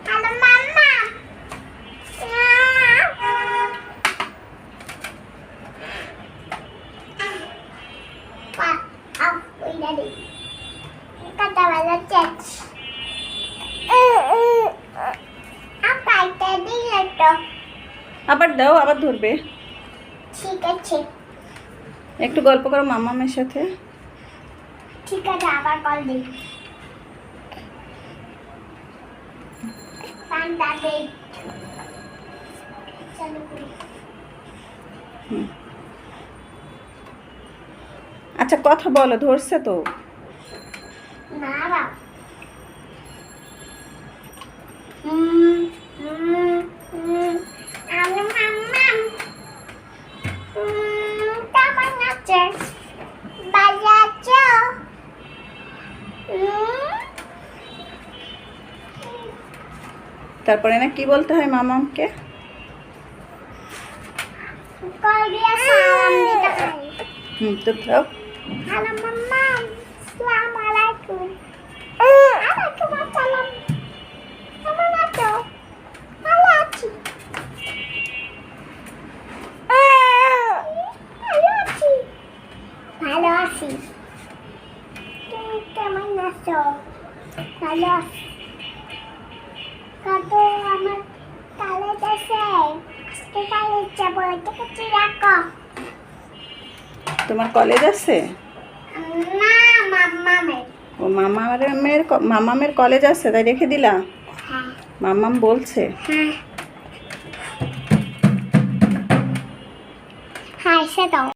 Hello mama. Kata wala chat. Apa tadi itu? আবার দাও, আবার ধরবে। ঠিক আছে একটু গল্প করো মামামের সাথে। ঠিক আছে আবার কল দিই পান্ডা দে চলো করি আচ্ছা কথা বলো, ধরছে তো। না বা আমি মাম্মা কেমন আছে ভালো আছো তারপরে না কি বলতে হয় মামামকে? কল দিয়ে সালাম দিতে হয় তো দাও। হ্যালো মাম্মা আসসালামু আলাইকুম ওয়ালাইকুম আসসালাম কেমন আছো ভালো আছি ভালো আছি তুমি কেমন আছো ভালো আছি কত আমার কলেজ আছে আজকে কলেজ যাবো এটা কিছু রাখো তোমার কলেজ আছে? না মাম্মামের ও মামামের কলেজ আছে, তাই রেখে দিলা? হ্যাঁ মামাম বলছে। হ্যাঁ হ্যাঁ সেটাও